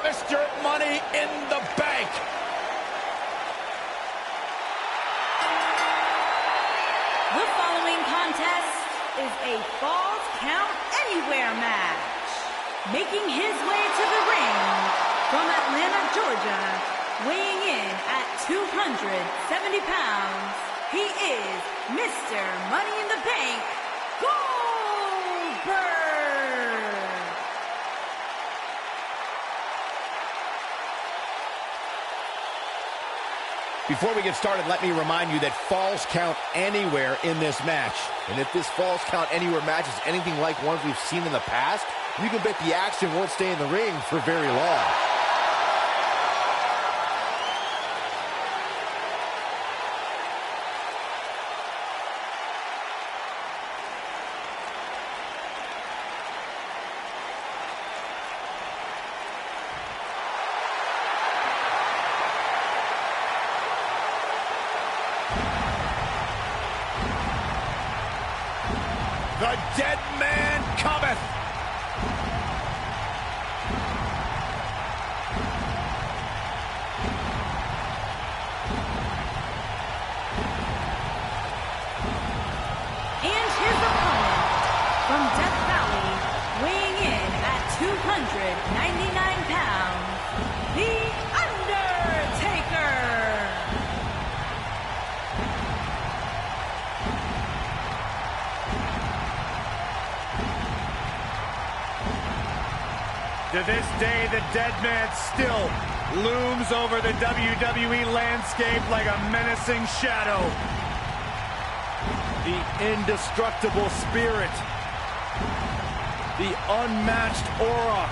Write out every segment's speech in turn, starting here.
Mr. Money in the Bank. The following contest is a Falls Count Anywhere match. Making his way to the ring from Atlanta, Georgia, weighing in at 270 pounds, he is Mr. Money in the Bank, Goldberg. Before we get started, let me remind you that Falls count anywhere in this match. And if this Falls Count Anywhere match is anything like ones we've seen in the past, you can bet the action won't stay in the ring for very long. The dead man cometh. And his opponent from Death Valley, weighing in at 299 pounds, The Undertaker. To this day, the dead man still looms over the WWE landscape like a menacing shadow. The indestructible spirit. The unmatched aura.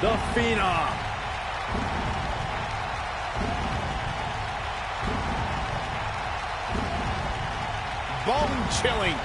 The Phenom. Bone-chilling.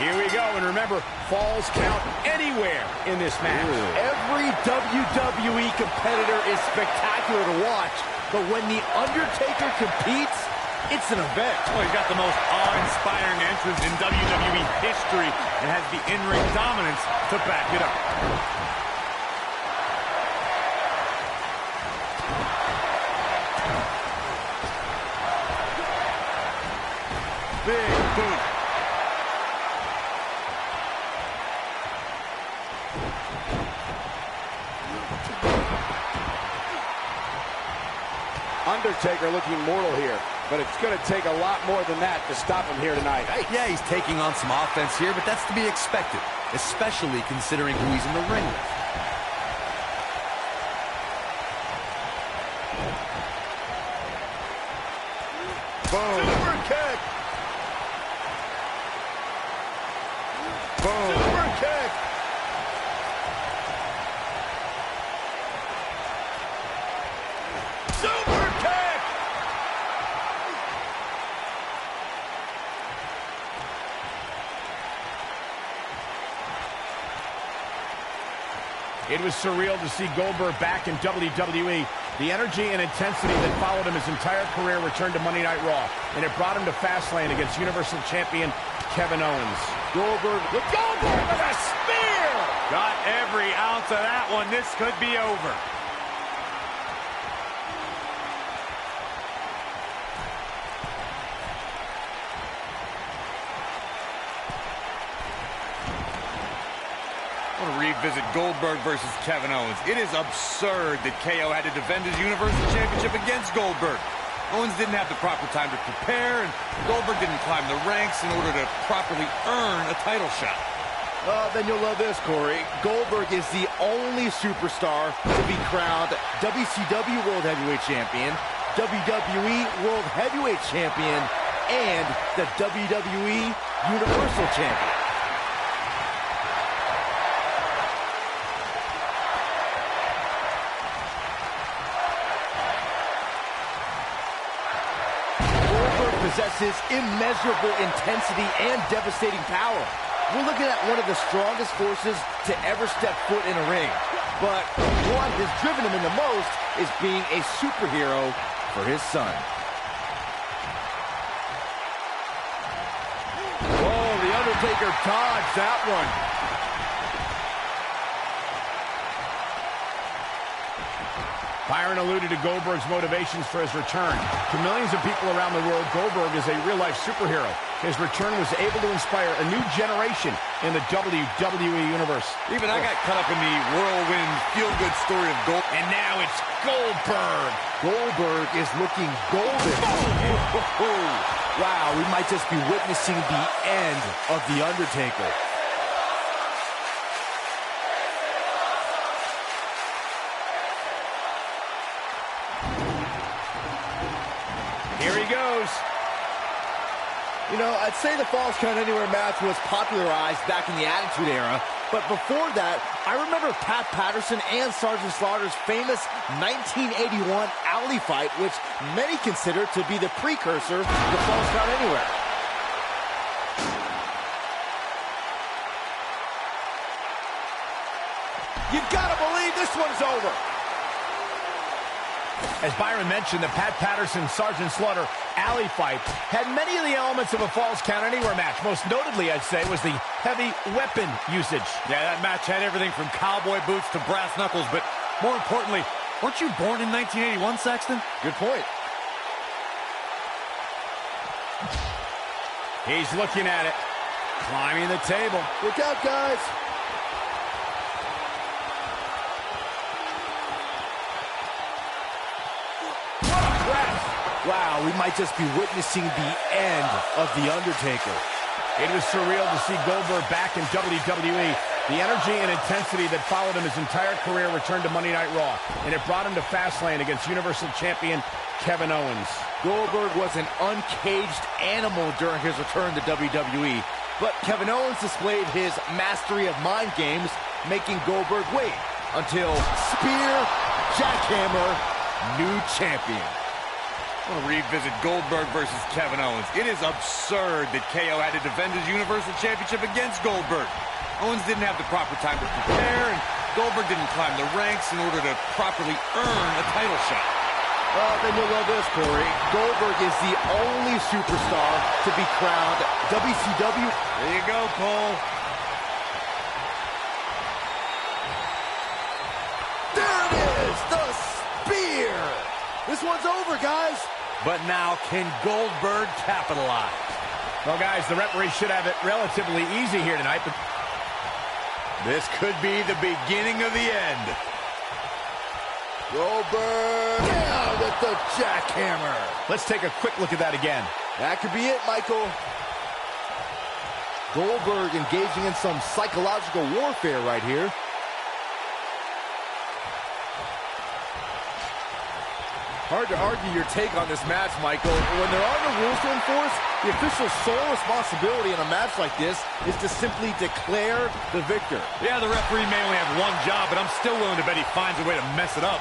Here we go, and remember, Falls count anywhere in this match. Every WWE competitor is spectacular to watch, but when The Undertaker competes, it's an event. Well, he's got the most awe-inspiring entrance in WWE history and has the in-ring dominance to back it up. Big boot. Undertaker looking mortal here, but it's going to take a lot more than that to stop him here tonight. Yeah, he's taking on some offense here, but that's to be expected, especially considering who he's in the ring with. Boom. Super kick. Boom. Super kick. Super kick. It was surreal to see Goldberg back in WWE. The energy and intensity that followed him his entire career returned to Monday Night Raw, and it brought him to Fastlane against Universal Champion Kevin Owens. Goldberg with a spear. Got every ounce of that one. This could be over. revisit Goldberg versus Kevin Owens. It is absurd that KO had to defend his Universal Championship against Goldberg. Owens didn't have the proper time to prepare, and Goldberg didn't climb the ranks in order to properly earn a title shot. Then you'll love this, Corey. Goldberg is the only superstar to be crowned WCW World Heavyweight Champion, WWE World Heavyweight Champion, and the WWE Universal Champion. Possesses immeasurable intensity and devastating power. We're looking at one of the strongest forces to ever step foot in a ring. But what has driven him in the most is being a superhero for his son. Oh, The Undertaker dodged that one. Byron alluded to Goldberg's motivations for his return. To millions of people around the world, Goldberg is a real-life superhero. His return was able to inspire a new generation in the WWE Universe. Even I got caught up in the whirlwind, feel-good story of Goldberg. And now it's Goldberg. Goldberg is looking golden. Wow, we might just be witnessing the end of The Undertaker. Here he goes. You know, I'd say the Falls Count Anywhere match was popularized back in the Attitude Era, but before that, I remember Pat Patterson and Sergeant Slaughter's famous 1981 alley fight, which many consider to be the precursor to the Falls Count Anywhere. You gotta believe this one's over. As Byron mentioned, the Pat Patterson-Sergeant Slaughter alley fight had many of the elements of a Falls Count Anywhere match. Most notably, I'd say, was the heavy weapon usage. Yeah, that match had everything from cowboy boots to brass knuckles, but more importantly, weren't you born in 1981, Saxton? Good point. He's looking at it, climbing the table. Look out, guys. Wow, we might just be witnessing the end of The Undertaker. It was surreal to see Goldberg back in WWE. The energy and intensity that followed him his entire career returned to Monday Night Raw, and it brought him to Fastlane against Universal Champion Kevin Owens. Goldberg was an uncaged animal during his return to WWE, but Kevin Owens displayed his mastery of mind games, making Goldberg wait until Spear, Jackhammer, new champion. I want to revisit Goldberg versus Kevin Owens. It is absurd that KO had to defend his Universal Championship against Goldberg. Owens didn't have the proper time to prepare, and Goldberg didn't climb the ranks in order to properly earn a title shot. Then you'll love this, Corey. Goldberg is the only superstar to be crowned WCW. There you go, Cole. There it is, the spear. This one's over, guys. But now, can Goldberg capitalize? Well, guys, the referee should have it relatively easy here tonight, but this could be the beginning of the end. Goldberg down with the jackhammer. let's take a quick look at that again. That could be it, Michael. Goldberg engaging in some psychological warfare right here. Hard to argue your take on this match, Michael. When there are no rules to enforce, the official's sole responsibility in a match like this is to simply declare the victor. Yeah, the referee may only have one job, but I'm still willing to bet he finds a way to mess it up.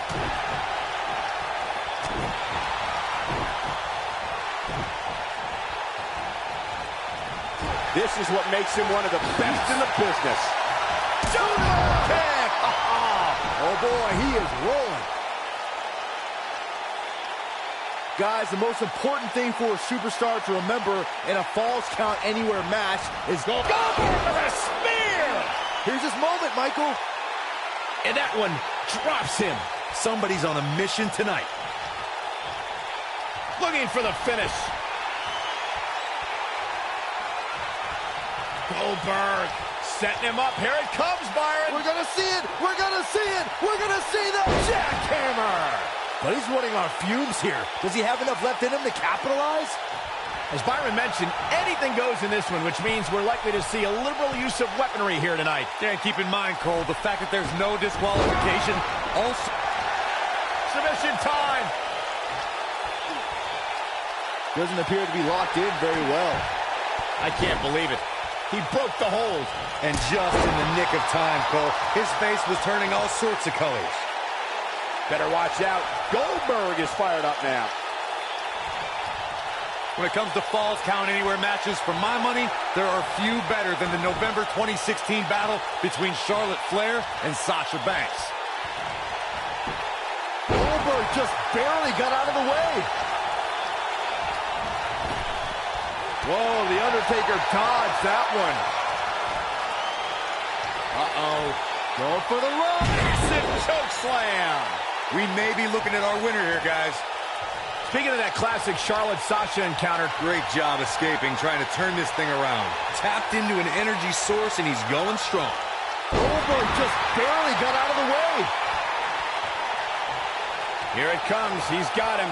This is what makes him one of the best in the business. Kick! Oh boy, he is rolling. Guys, the most important thing for a superstar to remember in a Falls Count Anywhere match is Goldberg with a spear! Here's his moment, Michael. And that one drops him. Somebody's on a mission tonight. Looking for the finish. Goldberg setting him up. Here it comes, Byron. We're gonna see it. We're gonna see it. We're gonna see the jackhammer. But he's running on fumes here. Does he have enough left in him to capitalize? As Byron mentioned, anything goes in this one, which means we're likely to see a liberal use of weaponry here tonight. Yeah, and keep in mind, Cole, the fact that there's no disqualification also... Submission time. Doesn't appear to be locked in very well. I can't believe it. He broke the hold. And just in the nick of time, Cole, his face was turning all sorts of colors. Better watch out. Goldberg is fired up now. When it comes to Falls Count Anywhere matches, for my money, there are few better than the November 2016 battle between Charlotte Flair and Sasha Banks. Goldberg just barely got out of the way. Whoa, The Undertaker dodged that one. Uh-oh. Going for the run. Massive choke slam. We may be looking at our winner here, guys. Speaking of that classic Charlotte-Sasha encounter. Great job escaping, trying to turn this thing around. Tapped into an energy source, and he's going strong. Goldberg just barely got out of the way. Here it comes. He's got him.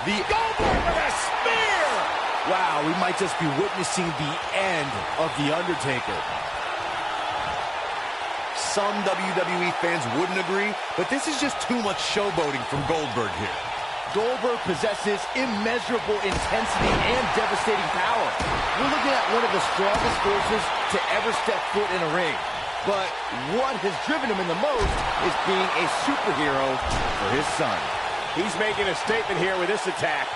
The Goldberg with a spear! Wow, we might just be witnessing the end of The Undertaker. Some WWE fans wouldn't agree, but this is just too much showboating from Goldberg here. Goldberg possesses immeasurable intensity and devastating power. We're looking at one of the strongest forces to ever step foot in a ring. But what has driven him in the most is being a superhero for his son. He's making a statement here with this attack.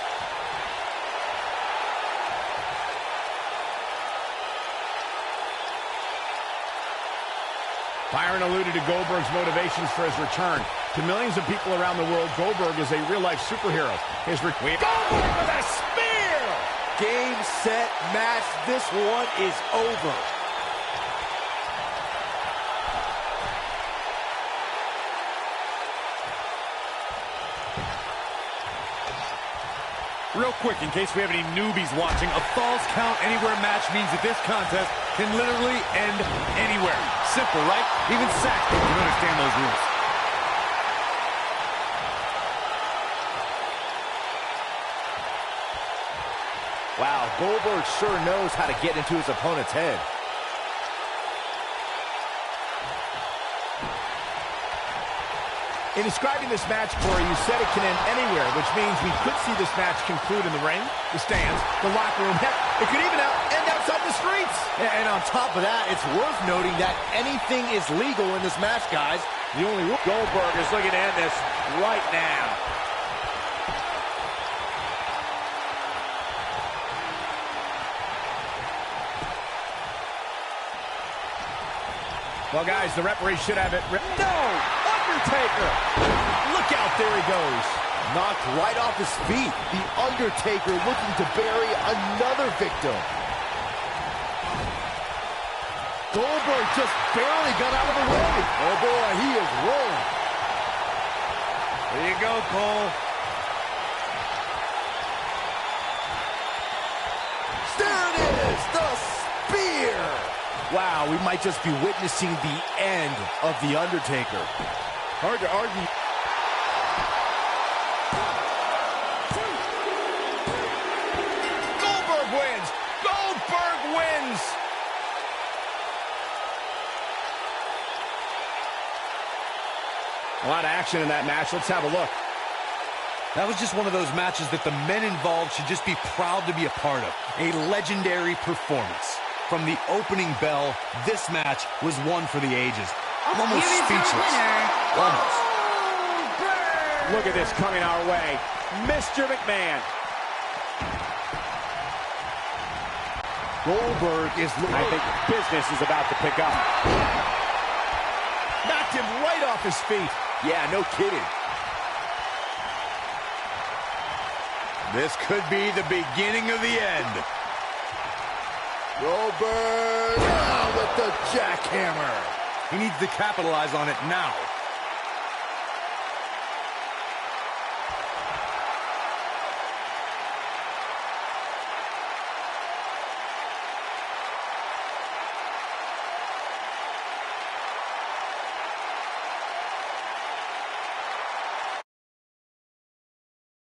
Byron alluded to Goldberg's motivations for his return. To millions of people around the world, Goldberg is a real-life superhero. Goldberg with a spear! Game, set, match. This one is over. Real quick, in case we have any newbies watching, a Falls Count Anywhere match means that this contest can literally end anywhere. Simple, right? Even Saxton can understand those rules. Wow, Goldberg sure knows how to get into his opponent's head. In describing this match, Corey, you said it can end anywhere, which means we could see this match conclude in the ring, the stands, the locker room. Heck, it could even end outside the streets. And on top of that, it's worth noting that anything is legal in this match, guys. The only rule. Goldberg is looking to end this right now. Well, guys, the referee should have it. No! Undertaker! Look out, there he goes. Knocked right off his feet. The Undertaker looking to bury another victim. Goldberg just barely got out of the way. Oh boy, he is rolling. There you go, Cole. There it is, the spear. Wow, we might just be witnessing the end of The Undertaker. Hard to argue. Goldberg wins! Goldberg wins! A lot of action in that match. Let's have a look. That was just one of those matches that the men involved should just be proud to be a part of. A legendary performance. From the opening bell, this match was one for the ages. I'm almost speechless. Almost. Look at this coming our way. Mr. McMahon. Goldberg is... I think business is about to pick up. Knocked him right off his feet. Yeah, no kidding. This could be the beginning of the end. Goldberg with the jackhammer. He needs to capitalize on it now.